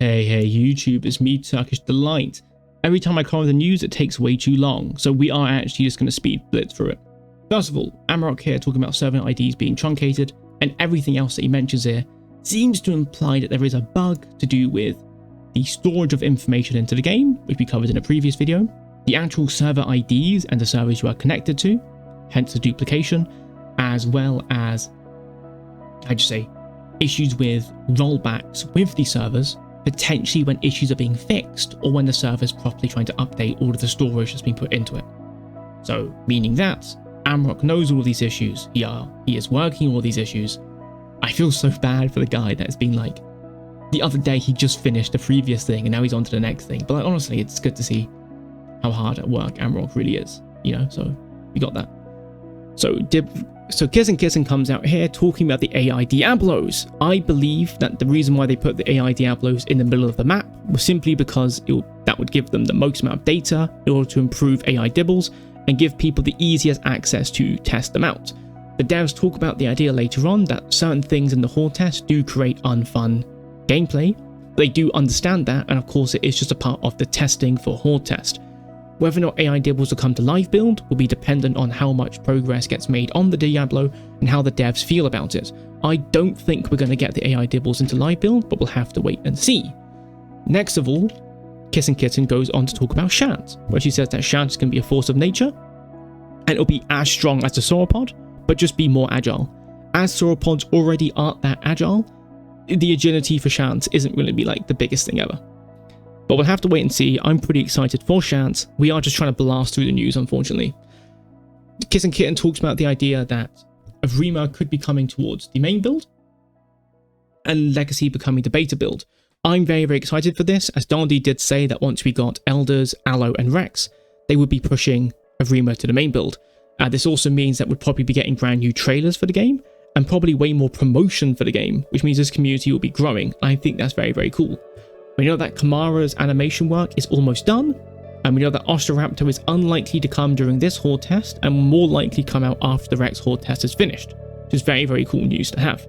Hey YouTube, it's me, Turkish Delight. Every time I cover the news, it takes way too long, so we are actually just going to speed blitz through it. First of all, Amarok here talking about server IDs being truncated, and everything else that he mentions here seems to imply that there is a bug to do with the storage of information into the game, which we covered in a previous video, the actual server IDs and the servers you are connected to, hence the duplication, as well as, issues with rollbacks with the servers, potentially when issues are being fixed or when the server is properly trying to update all of the storage that's been put into it. So, meaning that Amarok knows all of these issues, he is working all these issues. I feel so bad for the guy that's been like, the other day he just finished the previous thing and now he's on to the next thing. But like, honestly, it's good to see how hard at work Amarok really is, you know, so we got that. So Kissen Kitten comes out here talking about the AI Diablos. I believe that the reason why they put the AI Diablos in the middle of the map was simply because that would give them the most amount of data in order to improve AI dibbles and give people the easiest access to test them out. The devs talk about the idea later on that certain things in the horde test do create unfun gameplay. They do understand that, and of course it is just a part of the testing for horde test. Whether or not AI Dibbles will come to live build will be dependent on how much progress gets made on the Diablo and how the devs feel about it. I don't think we're going to get the AI Dibbles into live build, but we'll have to wait and see. Next of all, Kissen Kitten goes on to talk about Shant, where she says that Shant is going to be a force of nature, and it'll be as strong as a sauropod, but just be more agile. As sauropods already aren't that agile, the agility for Shant isn't going to be like the biggest thing ever. But we'll have to wait and see. I'm pretty excited for Shant. We are just trying to blast through the news, unfortunately. Kissen Kitten talks about the idea that Avrima could be coming towards the main build, and Legacy becoming the beta build. I'm very, very excited for this, as Dandy did say that once we got Elders, Allo, and Rex, they would be pushing Avrima to the main build. This also means that we'd probably be getting brand new trailers for the game, and probably way more promotion for the game, which means this community will be growing. I think that's very, very cool. We know that Camara's animation work is almost done, and we know that Osteraptor is unlikely to come during this horde test and will more likely come out after the Rex horde test is finished, which is very, very cool news to have.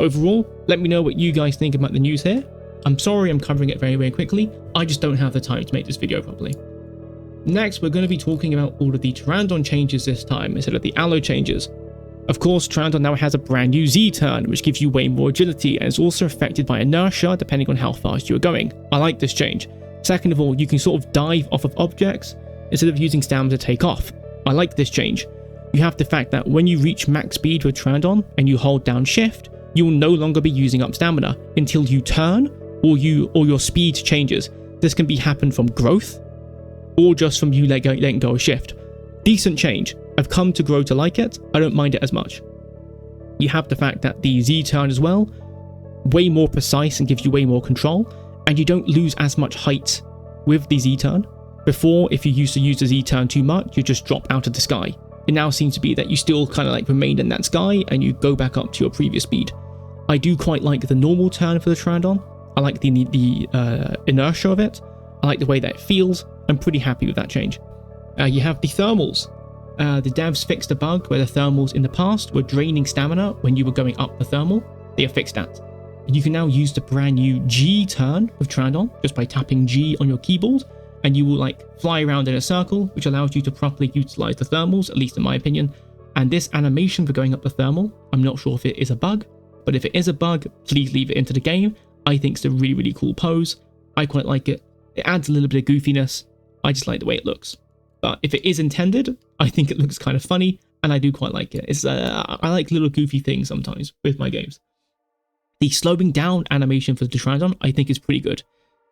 Overall, let me know what you guys think about the news here. I'm sorry I'm covering it very, very quickly, I just don't have the time to make this video properly. Next, we're going to be talking about all of the Pteranodon changes this time instead of the Allo changes. Of course, Pteranodon now has a brand new Z-turn, which gives you way more agility and is also affected by inertia depending on how fast you are going. I like this change. Second of all, you can sort of dive off of objects instead of using stamina to take off. I like this change. You have the fact that when you reach max speed with Pteranodon and you hold down shift, you will no longer be using up stamina until you turn or your speed changes. This can happen from growth or just from you letting go of shift. Decent change. I've come to grow to like it. I don't mind it as much. You have the fact that the Z-turn as well, way more precise and gives you way more control, and you don't lose as much height with the Z-turn. Before, if you used to use the Z-turn too much, you just drop out of the sky. It now seems to be that you still kind of like remain in that sky and you go back up to your previous speed. I do quite like the normal turn for the Pteranodon. I like the inertia of it. I like the way that it feels. I'm pretty happy with that change. You have the thermals. The devs fixed a bug where the thermals in the past were draining stamina when you were going up the thermal. They have fixed that. You can now use the brand new G turn with Pteranodon just by tapping G on your keyboard, and you will like fly around in a circle, which allows you to properly utilize the thermals, at least in my opinion. And this animation for going up the thermal, I'm not sure if it is a bug, but if it is a bug, please leave it into the game. I think it's a really, really cool pose. I quite like it. It adds a little bit of goofiness. I just like the way it looks. But if it is intended, I think it looks kind of funny, and I do quite like it. I like little goofy things sometimes with my games. The slowing down animation for the Pteranodon, I think, is pretty good.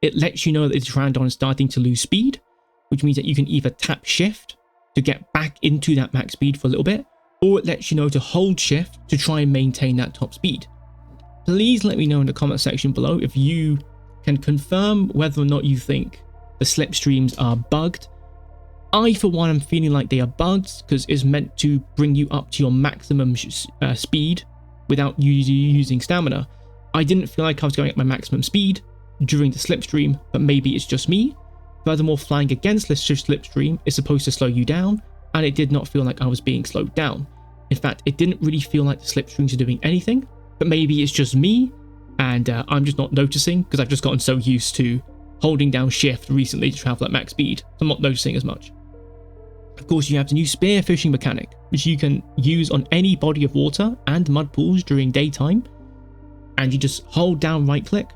It lets you know that the Pteranodon is starting to lose speed, which means that you can either tap shift to get back into that max speed for a little bit, or it lets you know to hold shift to try and maintain that top speed. Please let me know in the comment section below if you can confirm whether or not you think the slipstreams are bugged. I, for one, am feeling like they are bugged because it's meant to bring you up to your maximum speed without you using stamina. I didn't feel like I was going at my maximum speed during the slipstream, but maybe it's just me. Furthermore, flying against the slipstream is supposed to slow you down, and it did not feel like I was being slowed down. In fact, it didn't really feel like the slipstreams are doing anything, but maybe it's just me, and I'm just not noticing because I've just gotten so used to holding down shift recently to travel at max speed. So I'm not noticing as much. Of course, you have the new spear fishing mechanic, which you can use on any body of water and mud pools during daytime. And you just hold down right click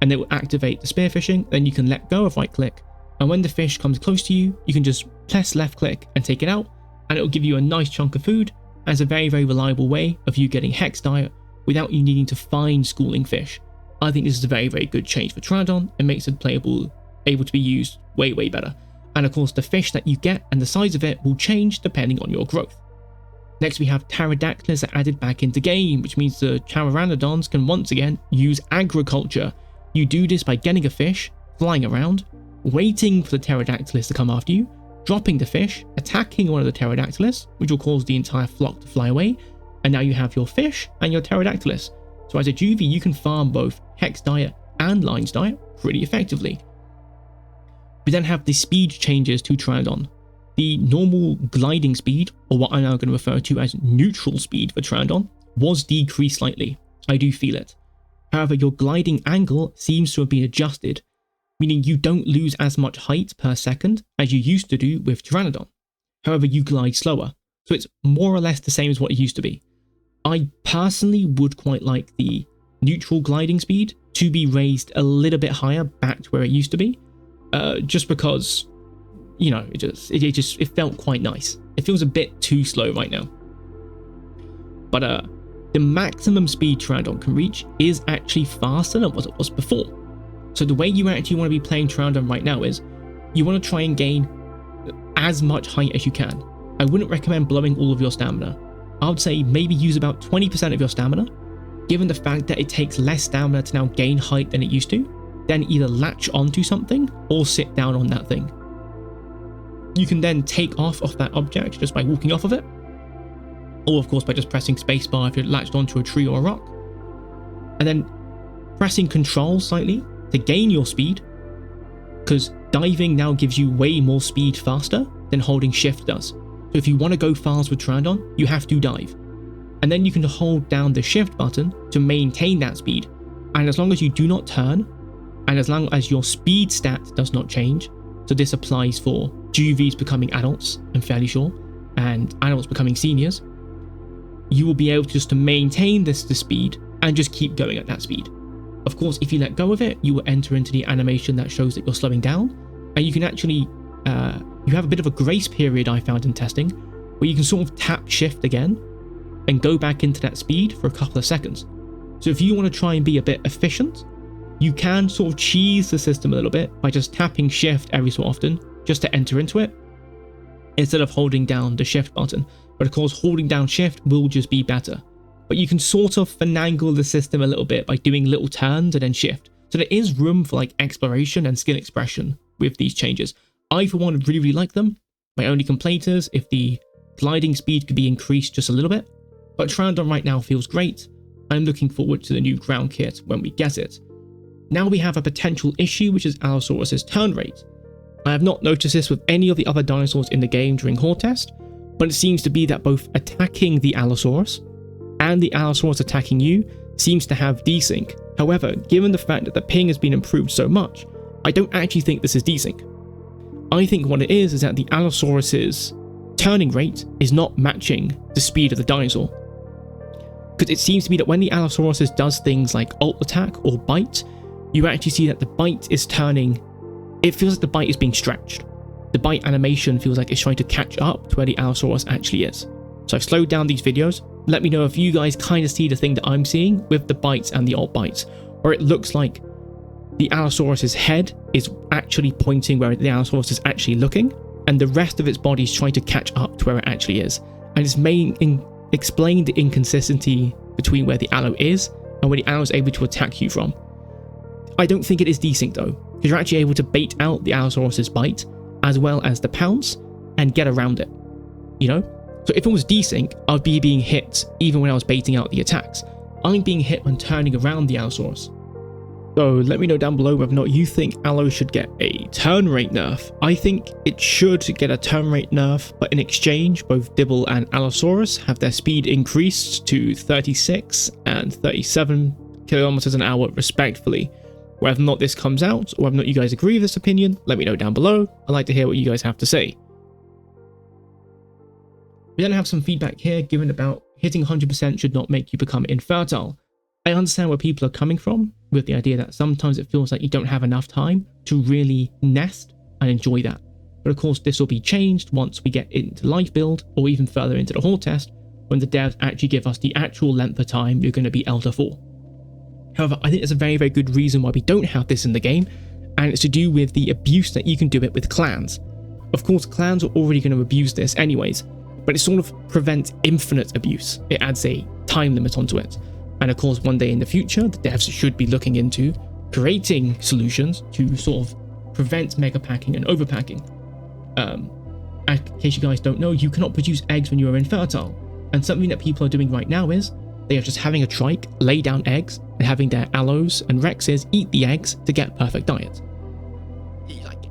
and it will activate the spear fishing. Then you can let go of right click. And when the fish comes close to you, you can just press left click and take it out. And it will give you a nice chunk of food. And it's a very, very reliable way of you getting hex diet without you needing to find schooling fish. I think this is a very, very good change for Pteranodon. It makes it able to be used way, way better. And of course, the fish that you get and the size of it will change depending on your growth. Next, we have pterodactyls added back into game, which means the Pteranodons can once again use agriculture. You do this by getting a fish, flying around, waiting for the pterodactyls to come after you, dropping the fish, attacking one of the pterodactyls, which will cause the entire flock to fly away, and now you have your fish and your pterodactyls. So as a juvie, you can farm both hex diet and lines diet pretty effectively. We then have the speed changes to Pteranodon. The normal gliding speed, or what I'm now going to refer to as neutral speed for Pteranodon, was decreased slightly. I do feel it. However, your gliding angle seems to have been adjusted, meaning you don't lose as much height per second as you used to do with Pteranodon. However, you glide slower, so it's more or less the same as what it used to be. I personally would quite like the neutral gliding speed to be raised a little bit higher back to where it used to be, just because, you know, it felt quite nice. It feels a bit too slow right now. But the maximum speed Pteranodon can reach is actually faster than what it was before. So the way you actually want to be playing Pteranodon right now is you want to try and gain as much height as you can. I wouldn't recommend blowing all of your stamina. I would say maybe use about 20% of your stamina, given the fact that it takes less stamina to now gain height than it used to. Then either latch onto something or sit down on that thing. You can then take off that object just by walking off of it, or of course by just pressing spacebar if you're latched onto a tree or a rock, and then pressing control slightly to gain your speed, because diving now gives you way more speed faster than holding shift does. So if you want to go fast with Pteranodon, you have to dive, and then you can hold down the shift button to maintain that speed. And as long as you do not turn, and as long as your speed stat does not change, so this applies for juvies becoming adults, I'm fairly sure, and adults becoming seniors, you will be able to maintain the speed and just keep going at that speed. Of course, if you let go of it, you will enter into the animation that shows that you're slowing down, and you can actually, you have a bit of a grace period I found in testing, where you can sort of tap shift again and go back into that speed for a couple of seconds. So if you want to try and be a bit efficient, you can sort of cheese the system a little bit by just tapping shift every so often just to enter into it, instead of holding down the shift button. But of course, holding down shift will just be better. But you can sort of finagle the system a little bit by doing little turns and then shift. So there is room for like exploration and skill expression with these changes. I for one really, really like them. My only complaint is if the gliding speed could be increased just a little bit. But Pteranodon right now feels great. I'm looking forward to the new ground kit when we get it. Now we have a potential issue, which is Allosaurus's turn rate. I have not noticed this with any of the other dinosaurs in the game during Horde test, but it seems to be that both attacking the Allosaurus and the Allosaurus attacking you seems to have desync. However, given the fact that the ping has been improved so much, I don't actually think this is desync. I think what it is that the Allosaurus's turning rate is not matching the speed of the dinosaur. Because it seems to be that when the Allosaurus does things like alt attack or bite, you actually see that the bite is turning, it feels like the bite is being stretched. The bite animation feels like it's trying to catch up to where the Allosaurus actually is. So I've slowed down these videos. Let me know if you guys kind of see the thing that I'm seeing with the bites and the alt bites, where it looks like the Allosaurus's head is actually pointing where the Allosaurus is actually looking, and the rest of its body is trying to catch up to where it actually is. And it's explain the inconsistency between where the Allo is and where the Allo is able to attack you from. I don't think it is desync though, because you're actually able to bait out the Allosaurus's bite as well as the pounce and get around it, you know? So if it was desync, I'd be being hit even when I was baiting out the attacks. I'm being hit when turning around the Allosaurus. So let me know down below whether or not you think Allo should get a turn rate nerf. I think it should get a turn rate nerf, but in exchange, both Dibble and Allosaurus have their speed increased to 36 and 37 kill almost as an hour respectfully. Whether or not this comes out, or whether or not you guys agree with this opinion, let me know down below. I'd like to hear what you guys have to say. We then have some feedback here given about hitting 100% should not make you become infertile. I understand where people are coming from with the idea that sometimes it feels like you don't have enough time to really nest and enjoy that. But of course, this will be changed once we get into life build or even further into the horde test when the devs actually give us the actual length of time you're going to be elder for. However, I think there's a very, very good reason why we don't have this in the game, and it's to do with the abuse that you can do it with clans. Of course, clans are already going to abuse this anyways, but it sort of prevents infinite abuse. It adds a time limit onto it. And of course, one day in the future, the devs should be looking into creating solutions to sort of prevent mega packing and overpacking. In case you guys don't know, you cannot produce eggs when you are infertile. And something that people are doing right now is they are just having a trike lay down eggs and having their Allos and Rexes eat the eggs to get perfect diet. Like,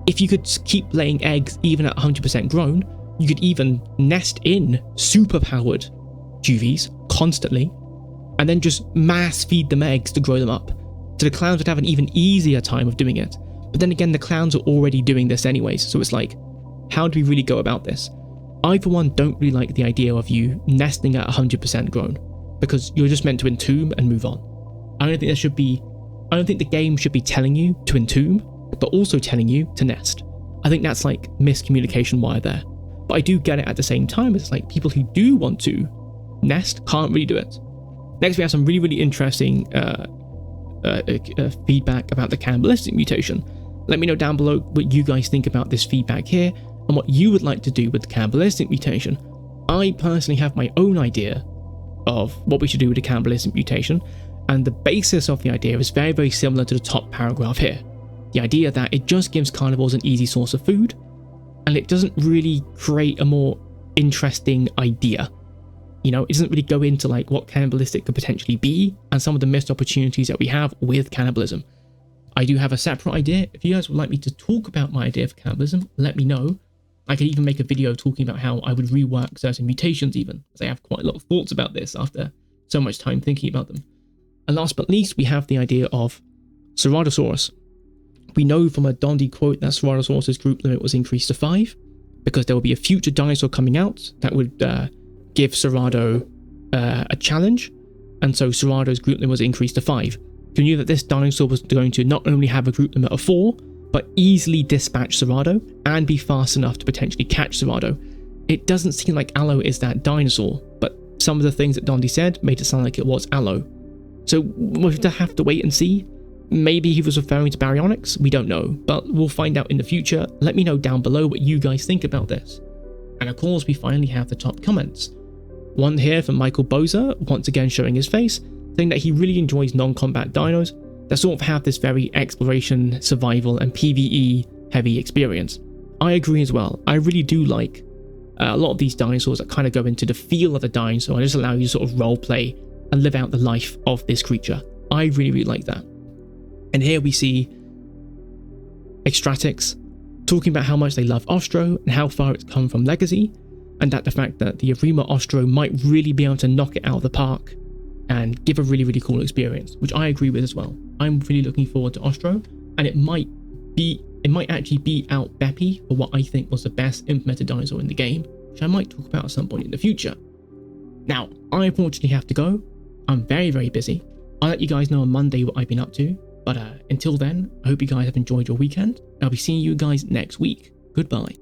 if you could keep laying eggs even at 100% grown, you could even nest in super powered juvies constantly and then just mass feed them eggs to grow them up. So the clowns would have an even easier time of doing it. But then again, the clowns are already doing this anyways, so it's like, how do we really go about this? I, for one, don't really like the idea of you nesting at 100% grown, because you're just meant to entomb and move on. I don't think the game should be telling you to entomb, but also telling you to nest. I think that's like miscommunication wire there. But I do get it at the same time. It's like people who do want to nest can't really do it. Next, we have some really, really interesting feedback about the cannibalistic mutation. Let me know down below what you guys think about this feedback here and what you would like to do with the cannibalistic mutation. I personally have my own idea of what we should do with the cannibalistic mutation, and the basis of the idea is very, very similar to the top paragraph here. The idea that it just gives carnivores an easy source of food, and it doesn't really create a more interesting idea. You know, it doesn't really go into like what cannibalistic could potentially be and some of the missed opportunities that we have with cannibalism. I do have a separate idea. If you guys would like me to talk about my idea for cannibalism, let me know. I could even make a video talking about how I would rework certain mutations even, as I have quite a lot of thoughts about this after so much time thinking about them. And last but least, we have the idea of Ceratosaurus. We know from a Dondi quote that Ceratosaurus's group limit was increased to 5, because there will be a future dinosaur coming out that would give Cerado a challenge, and so Cerado's group limit was increased to 5. You knew that this dinosaur was going to not only have a group limit of 4, but easily dispatch Cerado and be fast enough to potentially catch Cerado. It doesn't seem like Allo is that dinosaur, but some of the things that Dondi said made it sound like it was Allo. So we'll have to wait and see. Maybe he was referring to baryonyx, we don't know, but we'll find out in the future. Let me know down below what you guys think about this. And of course, we finally have the top comments. One here from Michael Boza, once again showing his face, saying that he really enjoys non-combat dinos that sort of have this very exploration, survival, and PvE heavy experience. I agree as well. I really do like a lot of these dinosaurs that kind of go into the feel of the dinosaur and just allow you to sort of roleplay and live out the life of this creature. I really, really like that. And here we see Extratix talking about how much they love Ostro and how far it's come from Legacy, and that the fact that the Arima Ostro might really be able to knock it out of the park and give a really, really cool experience, which I agree with as well. I'm really looking forward to Ostro, and it might actually beat out Beppy for what I think was the best implemented dinosaur in the game, which I might talk about at some point in the future. Now, I unfortunately have to go. I'm very, very busy. I'll let you guys know on Monday what I've been up to, but until then, I hope you guys have enjoyed your weekend. I'll be seeing you guys next week. Goodbye.